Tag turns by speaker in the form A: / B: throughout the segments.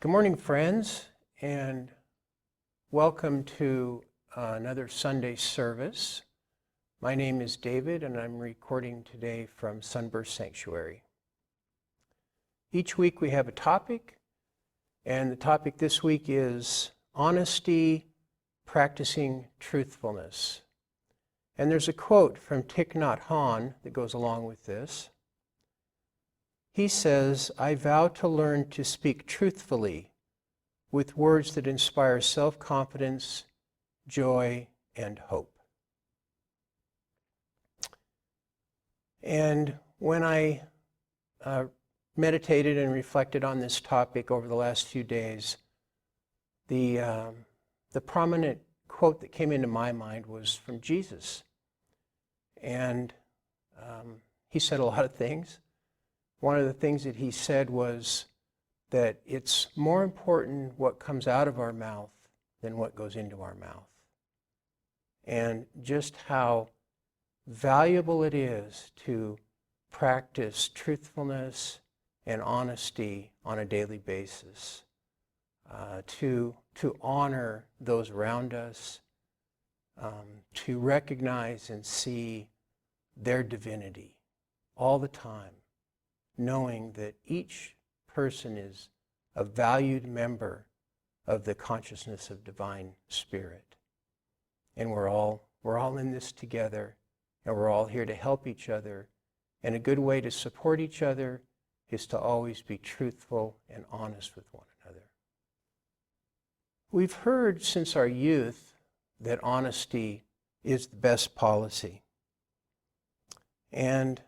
A: Good morning, friends, and welcome to another Sunday service. My name is David, and I'm recording today from Sunburst Sanctuary. Each week we have a topic, and the topic this week is honesty, practicing truthfulness. And there's a quote from Thich Nhat Hanh that goes along with this. He says, "I vow to learn to speak truthfully with words that inspire self-confidence, joy, and hope." And when I meditated and reflected on this topic over the last few days, the prominent quote that came into my mind was from Jesus. And he said a lot of things. One of the things that he said was that it's more important what comes out of our mouth than what goes into our mouth. And just how valuable it is to practice truthfulness and honesty on a daily basis, to honor those around us, to recognize and see their divinity all the time, knowing that each person is a valued member of the consciousness of divine spirit. And we're all in this together, and we're all here to help each other. And a good way to support each other is to always be truthful and honest with one another. We've heard since our youth that honesty is the best policy. And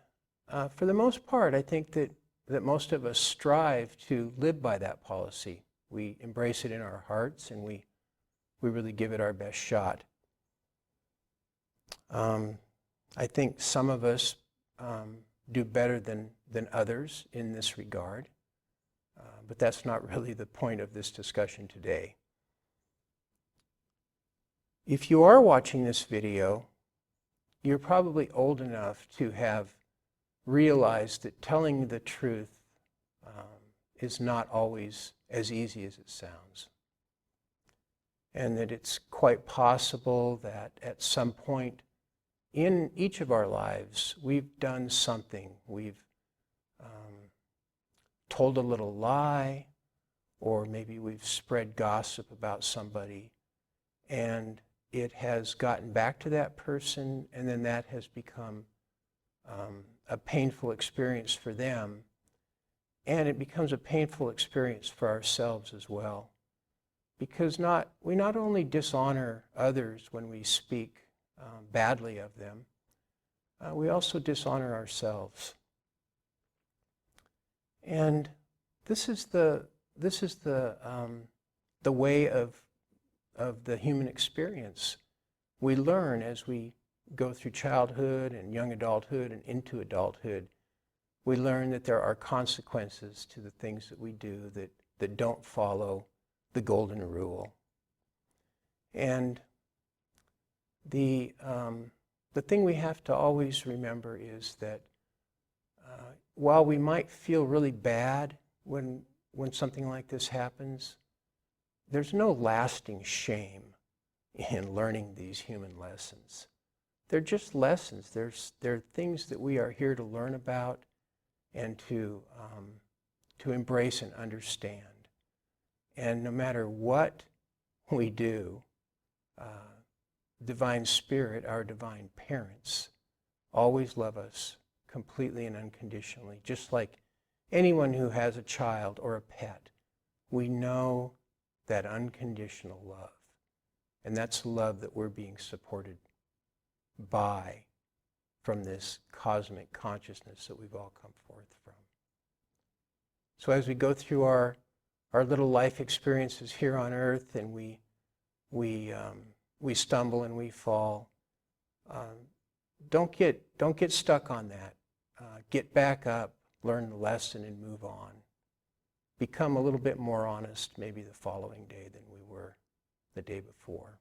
A: for the most part, I think that most of us strive to live by that policy. We embrace it in our hearts, and we really give it our best shot. I think some of us do better than others in this regard, but that's not really the point of this discussion today. If you are watching this video, you're probably old enough to have realized that telling the truth is not always as easy as it sounds. And that it's quite possible that at some point in each of our lives, we've done something. We've told a little lie, or maybe we've spread gossip about somebody, and it has gotten back to that person, and then that has become a painful experience for them, and it becomes a painful experience for ourselves as well. Because we not only dishonor others when we speak badly of them, we also dishonor ourselves. And this is the way of the human experience. We learn as we go through childhood and young adulthood and into adulthood. We learn that there are consequences to the things that we do that don't follow the golden rule. And the thing we have to always remember is that while we might feel really bad when something like this happens, there's no lasting shame in learning these human lessons. They're just lessons. They're things that we are here to learn about and to embrace and understand. And no matter what we do, Divine Spirit, our divine parents, always love us completely and unconditionally. Just like anyone who has a child or a pet, we know that unconditional love. And that's love that we're being supported by from this cosmic consciousness that we've all come forth from. So as we go through our little life experiences here on earth, and we stumble and we fall, don't get stuck on that. Get back up, learn the lesson, and move on. Become a little bit more honest maybe the following day than we were the day before.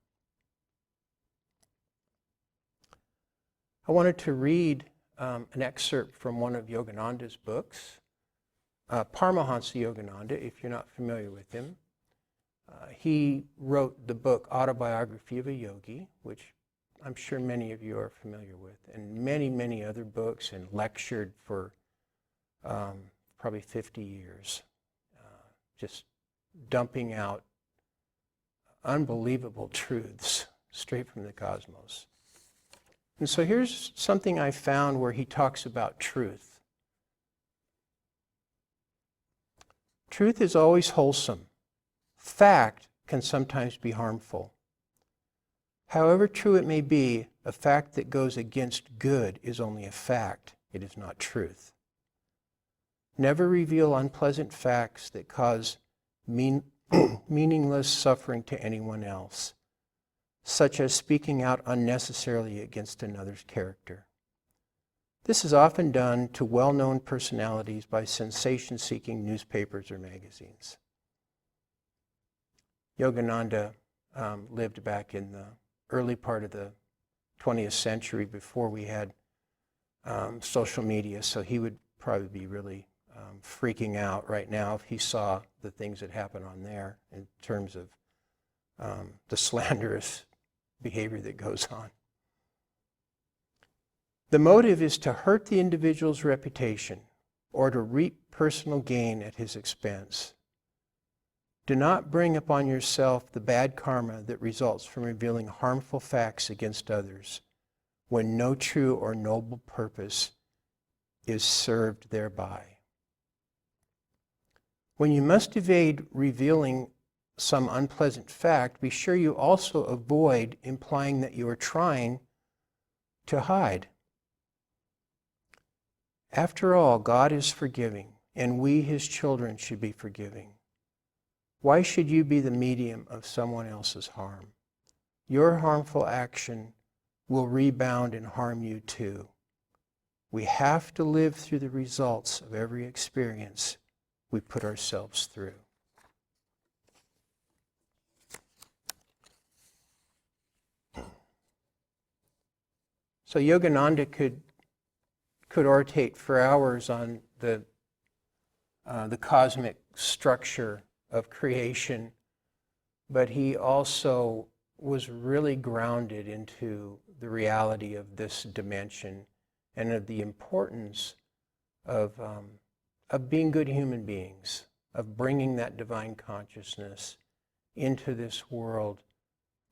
A: I wanted to read an excerpt from one of Yogananda's books Paramahansa Yogananda, if you're not familiar with him. He wrote the book Autobiography of a Yogi, which I'm sure many of you are familiar with, and many, many other books, and lectured for probably 50 years, just dumping out unbelievable truths straight from the cosmos. And so here's something I found where he talks about truth. Truth is always wholesome. Fact can sometimes be harmful. However true it may be, a fact that goes against good is only a fact. It is not truth. Never reveal unpleasant facts that cause meaningless suffering to anyone else, such as speaking out unnecessarily against another's character. This is often done to well-known personalities by sensation-seeking newspapers or magazines. Yogananda lived back in the early part of the 20th century before we had social media, so he would probably be really freaking out right now if he saw the things that happen on there in terms of the slanderous behavior that goes on. The motive is to hurt the individual's reputation or to reap personal gain at his expense. Do not bring upon yourself the bad karma that results from revealing harmful facts against others when no true or noble purpose is served thereby. When you must evade revealing some unpleasant fact, be sure you also avoid implying that you are trying to hide. After all, God is forgiving, and we, His children, should be forgiving. Why should you be the medium of someone else's harm? Your harmful action will rebound and harm you too. We have to live through the results of every experience we put ourselves through. So Yogananda could orate for hours on the cosmic structure of creation, but he also was really grounded into the reality of this dimension and of the importance of being good human beings, of bringing that divine consciousness into this world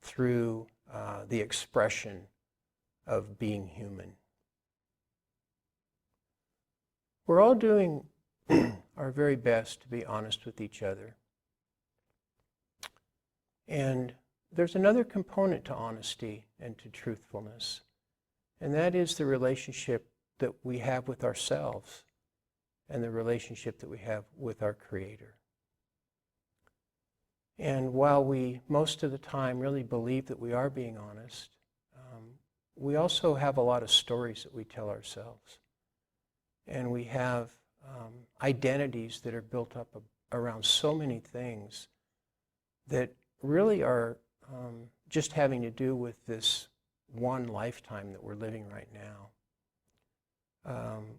A: through the expression of being human. We're all doing our very best to be honest with each other. And there's another component to honesty and to truthfulness, and that is the relationship that we have with ourselves and the relationship that we have with our Creator. And while we most of the time really believe that we are being honest, we also have a lot of stories that we tell ourselves. And we have identities that are built up around so many things that really are just having to do with this one lifetime that we're living right now.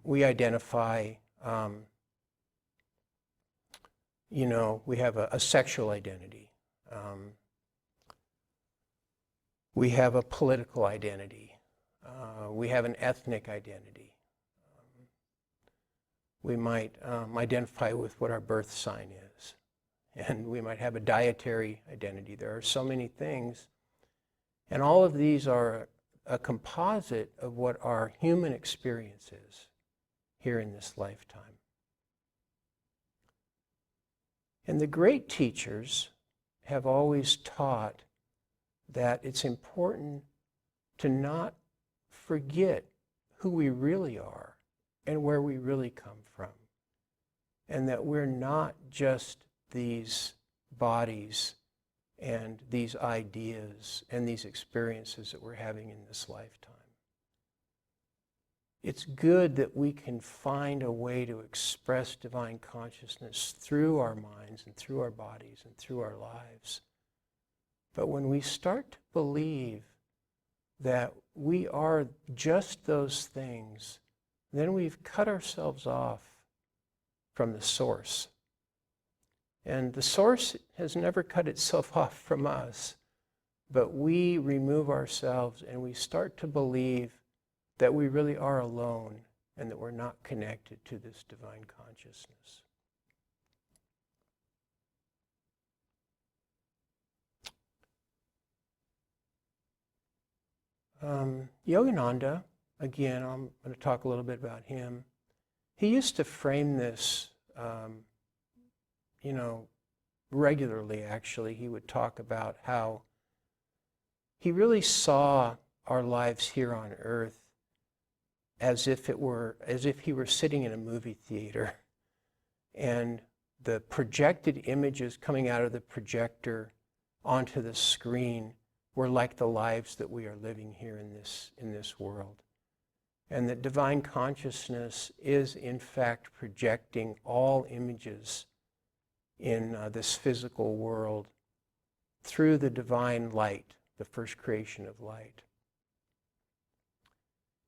A: We identify, we have a sexual identity. We have a political identity. We have an ethnic identity. We might identify with what our birth sign is. And we might have a dietary identity. There are so many things. And all of these are a composite of what our human experience is here in this lifetime. And the great teachers have always taught that it's important to not forget who we really are and where we really come from. And that we're not just these bodies and these ideas and these experiences that we're having in this lifetime. It's good that we can find a way to express divine consciousness through our minds and through our bodies and through our lives. But when we start to believe that we are just those things, then we've cut ourselves off from the source. And the source has never cut itself off from us, but we remove ourselves and we start to believe that we really are alone and that we're not connected to this divine consciousness. Yogananda, again, I'm going to talk a little bit about him. He used to frame this, regularly, actually. He would talk about how he really saw our lives here on earth as if he were sitting in a movie theater, and the projected images coming out of the projector onto the screen were like the lives that we are living here in this world. And that divine consciousness is in fact projecting all images in this physical world through the divine light, the first creation of light.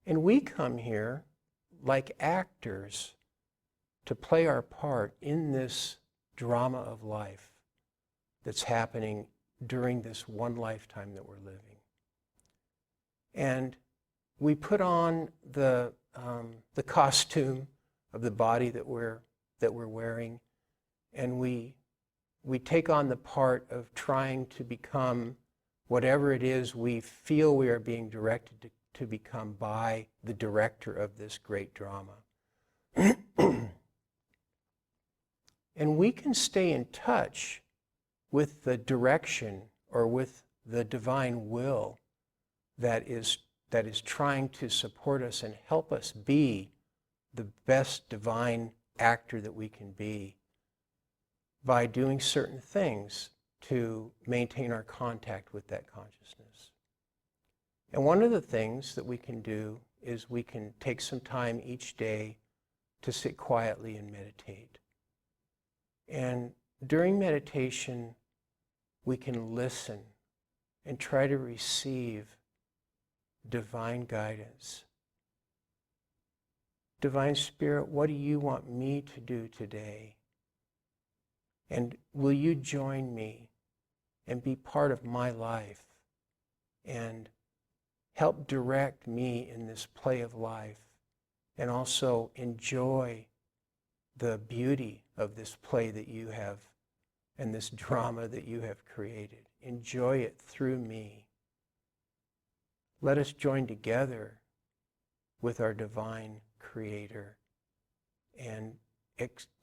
A: And we come here like actors to play our part in this drama of life that's happening during this one lifetime that we're living. And we put on the costume of the body that we're wearing, and we take on the part of trying to become whatever it is we feel we are being directed to become by the director of this great drama. And we can stay in touch with the direction or with the divine will that is trying to support us and help us be the best divine actor that we can be by doing certain things to maintain our contact with that consciousness. And one of the things that we can do is we can take some time each day to sit quietly and meditate. And during meditation, we can listen and try to receive divine guidance. Divine Spirit, what do you want me to do today? And will you join me and be part of my life and help direct me in this play of life, and also enjoy the beauty of this play that you have and this drama that you have created. Enjoy it through me. Let us join together with our divine Creator and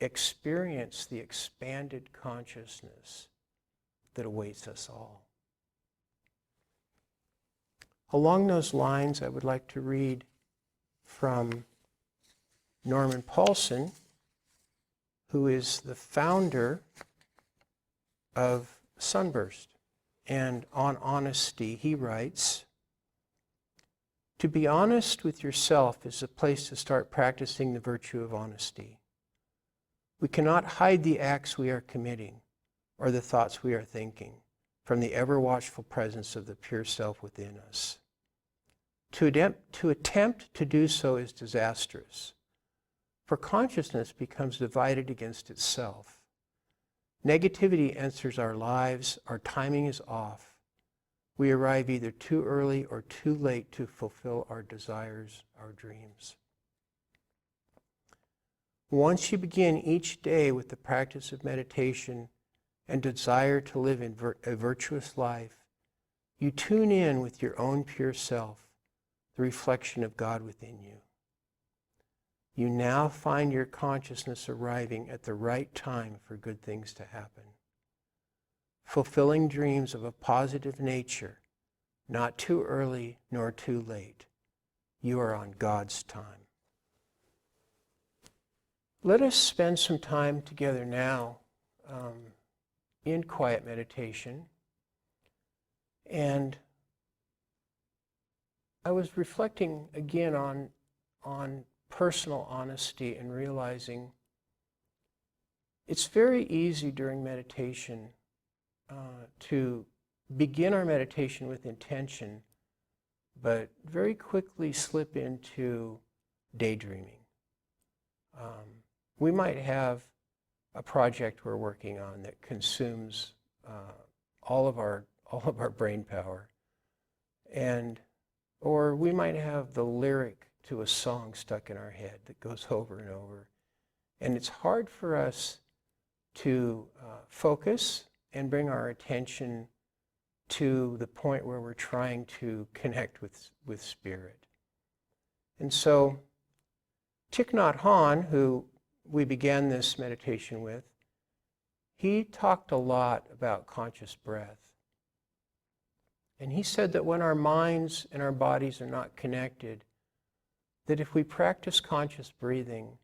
A: experience the expanded consciousness that awaits us all. Along those lines, I would like to read from Norman Paulson, who is the founder of Sunburst. And on honesty, he writes, "To be honest with yourself is a place to start practicing the virtue of honesty. We cannot hide the acts we are committing or the thoughts we are thinking from the ever-watchful presence of the pure self within us. To attempt to do so is disastrous, for consciousness becomes divided against itself. Negativity enters our lives, our timing is off. We arrive either too early or too late to fulfill our desires, our dreams. Once you begin each day with the practice of meditation and desire to live in a virtuous life, you tune in with your own pure self, the reflection of God within you. You now find your consciousness arriving at the right time for good things to happen. Fulfilling dreams of a positive nature, not too early nor too late. You are on God's time." Let us spend some time together now in quiet meditation. And I was reflecting again on personal honesty and realizing it's very easy during meditation to begin our meditation with intention, but very quickly slip into daydreaming. we might have a project we're working on that consumes all of our brain power, or we might have the lyric to a song stuck in our head that goes over and over, and it's hard for us to focus and bring our attention to the point where we're trying to connect with Spirit. And so Thich Nhat Hanh, who we began this meditation with, he talked a lot about conscious breath. And he said that when our minds and our bodies are not connected, that if we practice conscious breathing,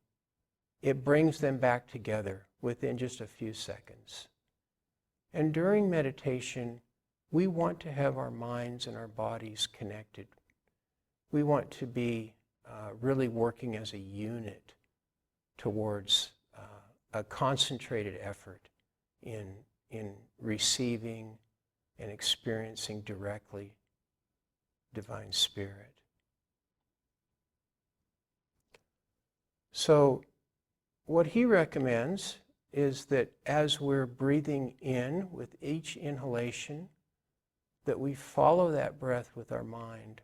A: it brings them back together within just a few seconds. And during meditation, we want to have our minds and our bodies connected. We want to be really working as a unit towards a concentrated effort in receiving and experiencing directly Divine Spirit. So what he recommends is that as we're breathing in with each inhalation, that we follow that breath with our mind.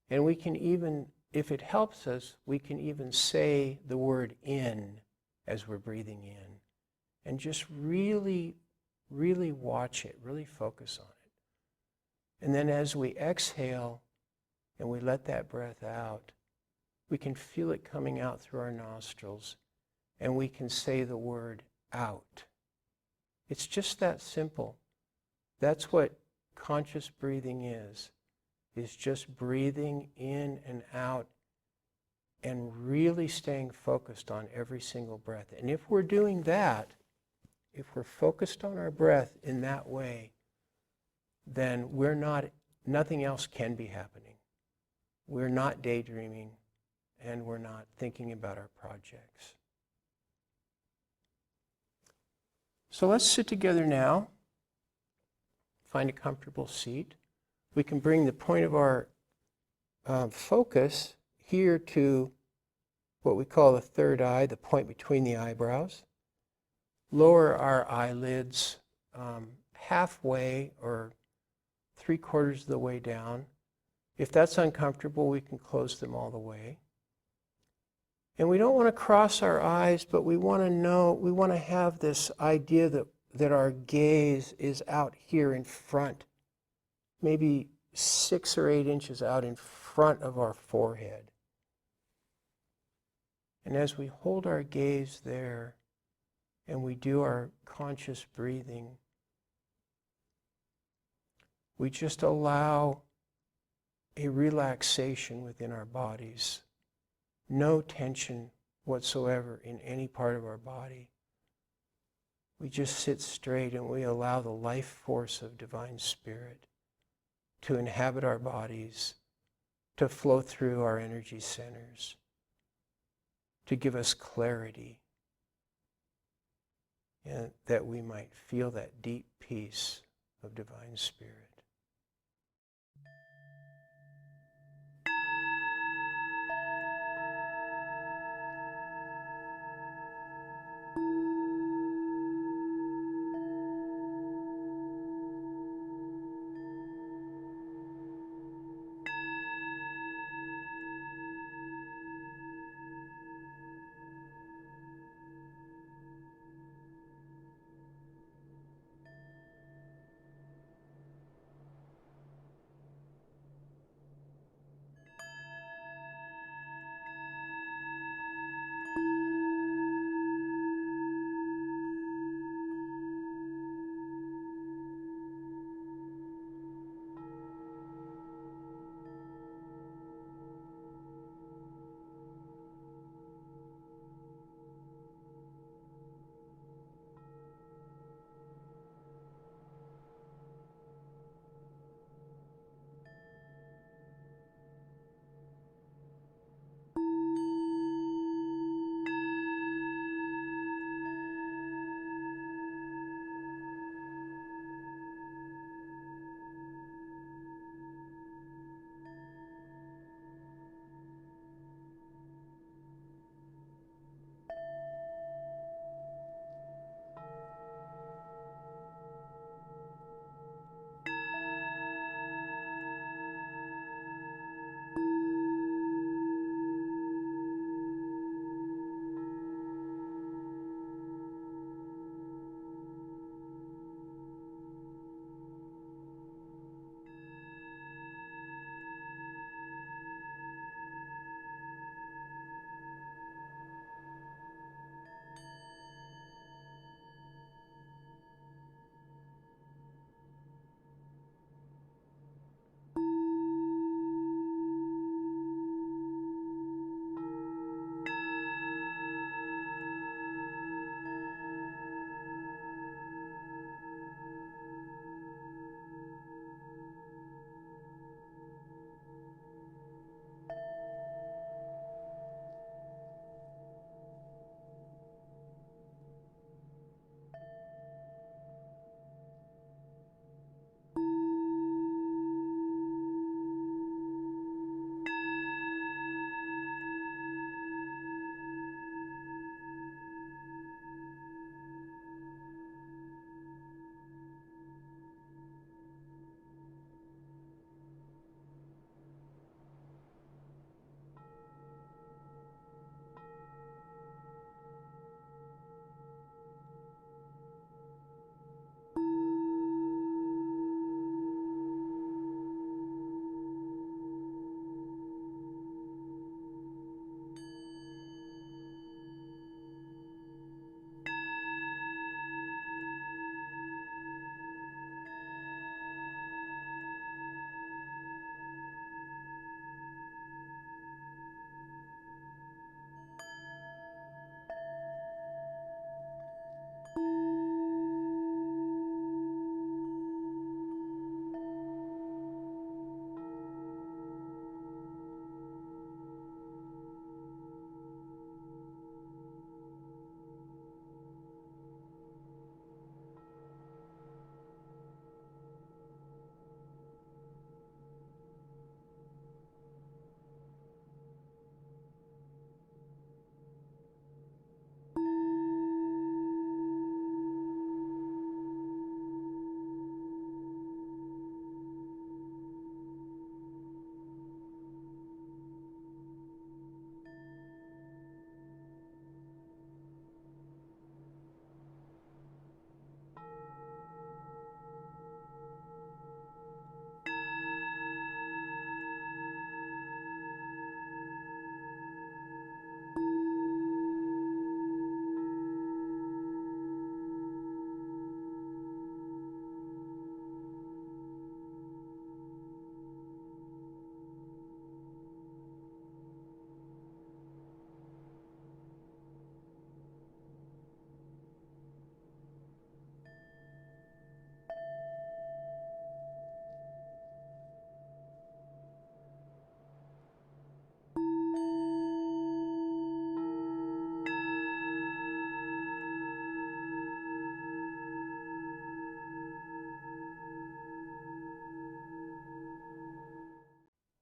A: And we can even, if it helps us, we can even say the word in as we're breathing in. And just really, really watch it, really focus on it. And then as we exhale and we let that breath out, we can feel it coming out through our nostrils, and we can say the word out. It's just that simple. That's what conscious breathing is just breathing in and out and really staying focused on every single breath. And if we're doing that, if we're focused on our breath in that way, then nothing else can be happening. We're not daydreaming, and we're not thinking about our projects. So let's sit together now. Find a comfortable seat. We can bring the point of our focus here to what we call the third eye, the point between the eyebrows. Lower our eyelids halfway or 3/4 of the way down. If that's uncomfortable, we can close them all the way. And we don't want to cross our eyes, but we want to have this idea that our gaze is out here in front, maybe 6 or 8 inches out in front of our forehead. And as we hold our gaze there and we do our conscious breathing, we just allow a relaxation within our bodies. No tension whatsoever in any part of our body. We just sit straight and we allow the life force of Divine Spirit to inhabit our bodies, to flow through our energy centers, to give us clarity, and that we might feel that deep peace of Divine Spirit.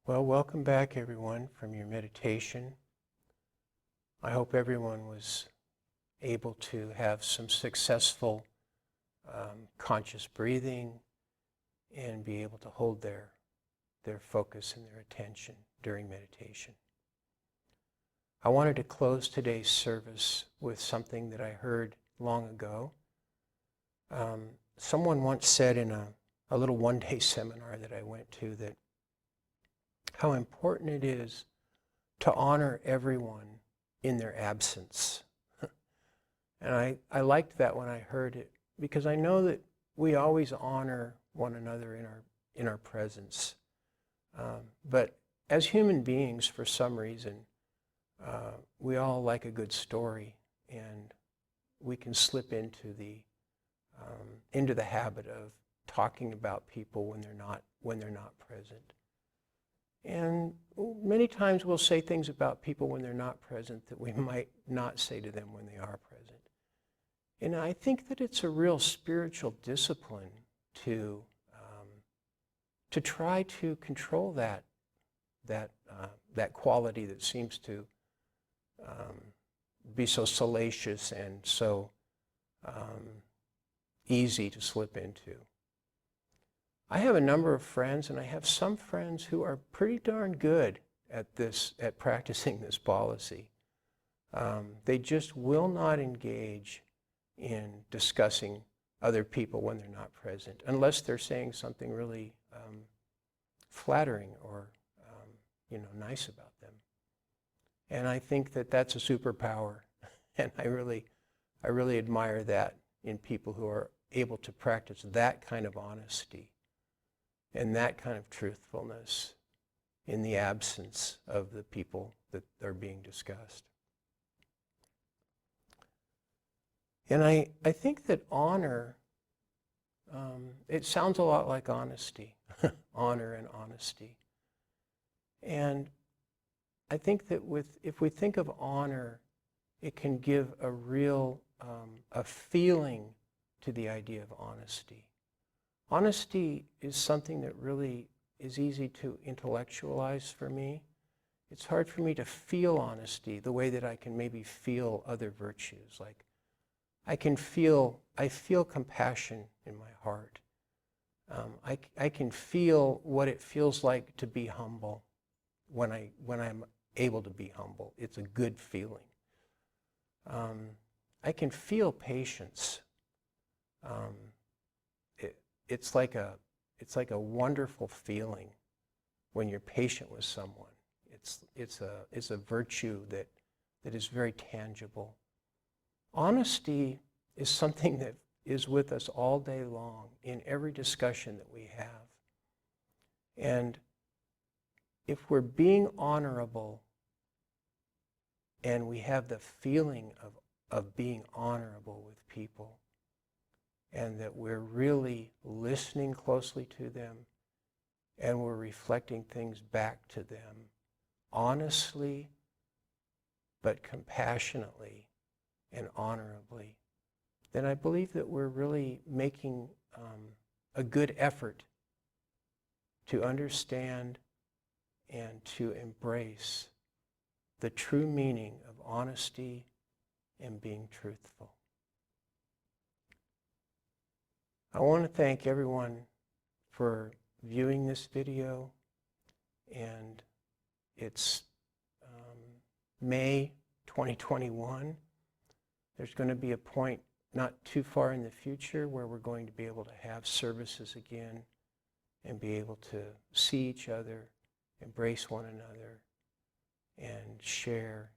A: Well, welcome back, everyone, from your meditation. I hope everyone was able to have some successful conscious breathing and be able to hold their focus and their attention during meditation. I wanted to close today's service with something that I heard long ago. Someone once said in a little one-day seminar that I went to that how important it is to honor everyone in their absence. And I liked that when I heard it, because I know that we always honor one another in our presence. But as human beings, for some reason, we all like a good story, and we can slip into the habit of talking about people when they're not present. And many times we'll say things about people when they're not present that we might not say to them when they are present. And I think that it's a real spiritual discipline to try to control that quality that seems to be so salacious and so easy to slip into. I have a number of friends, and I have some friends who are pretty darn good at practicing this policy. They just will not engage in discussing other people when they're not present, unless they're saying something really flattering or nice about them. And I think that that's a superpower, and I really admire that in people who are able to practice that kind of honesty and that kind of truthfulness in the absence of the people that are being discussed. And I think that honor, it sounds a lot like honesty, honor and honesty. And I think that if we think of honor, it can give a real, a feeling to the idea of honesty. Honesty is something that really is easy to intellectualize for me. It's hard for me to feel honesty the way that I can maybe feel other virtues. Like I feel compassion in my heart. I can feel what it feels like to be humble when I'm able to be humble. It's a good feeling. I can feel patience. It's like a wonderful feeling when you're patient with someone. It's a virtue that is very tangible. Honesty is something that is with us all day long in every discussion that we have. And if we're being honorable and we have the feeling of being honorable with people, and that we're really listening closely to them, and we're reflecting things back to them honestly, but compassionately and honorably, then I believe that we're really making a good effort to understand and to embrace the true meaning of honesty and being truthful. I want to thank everyone for viewing this video, and it's May 2021. There's going to be a point not too far in the future where we're going to be able to have services again and be able to see each other, embrace one another, and share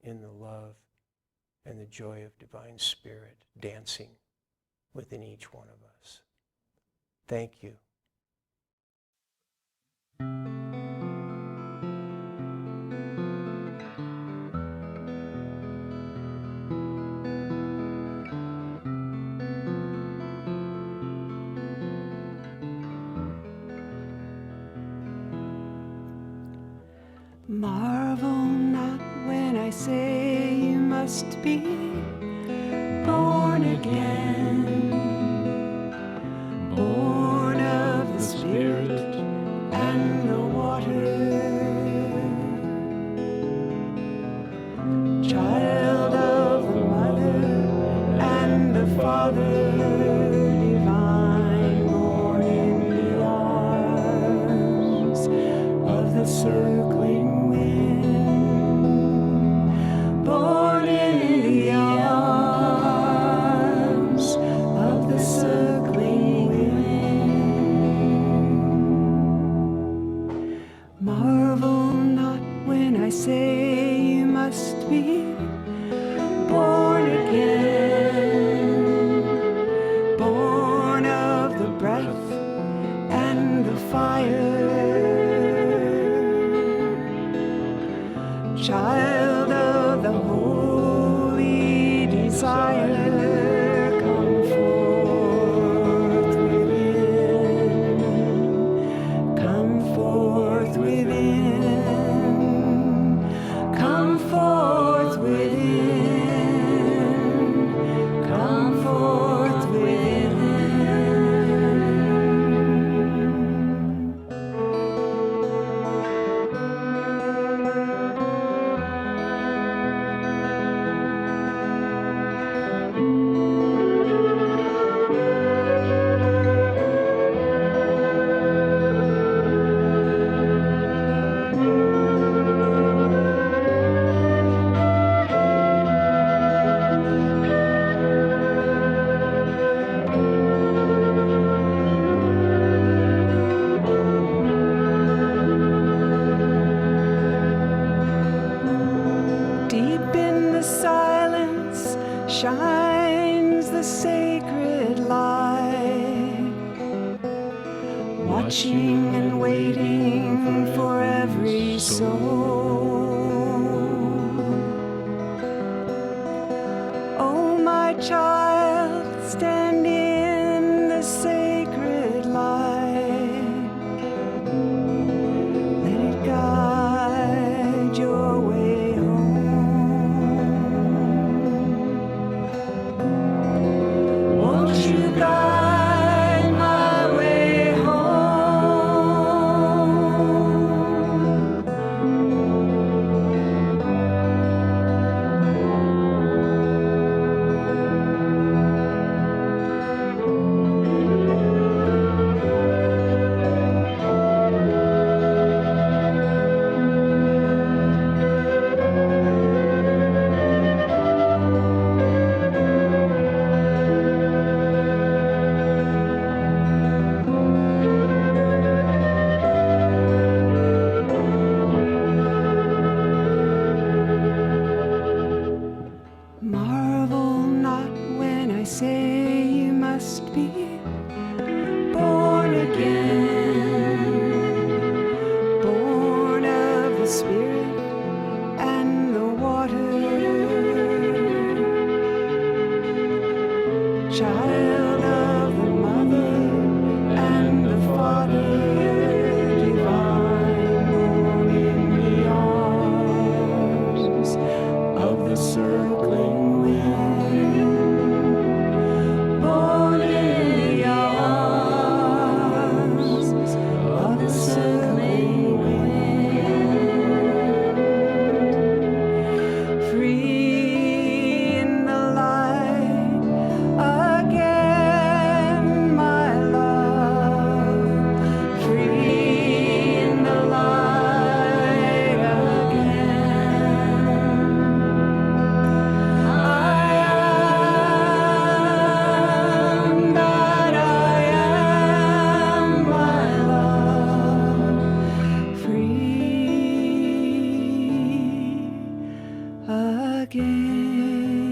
A: in the love and the joy of Divine Spirit dancing within each one of us. Thank you.
B: Marvel not when I say you must be born again, born of the Spirit and the water. I say you must be born again, born of the breath and the fire, child of the holy desire, come forth within, come forth within, come forth within, come forth within. Deep in the silence shines the sacred light, watching and waiting for every soul. Oh, my child, stand in the sacred light. Let it guide your way home. Won't you guide my way home? Marvel not when I say you must be born again, born of the Spirit and the water, child of the Mother and the Father, divine, born in the arms of the circling wind, born in the arms of the circling wind, free in the light again, my love, free in the light again. I am that I am, my love, free again.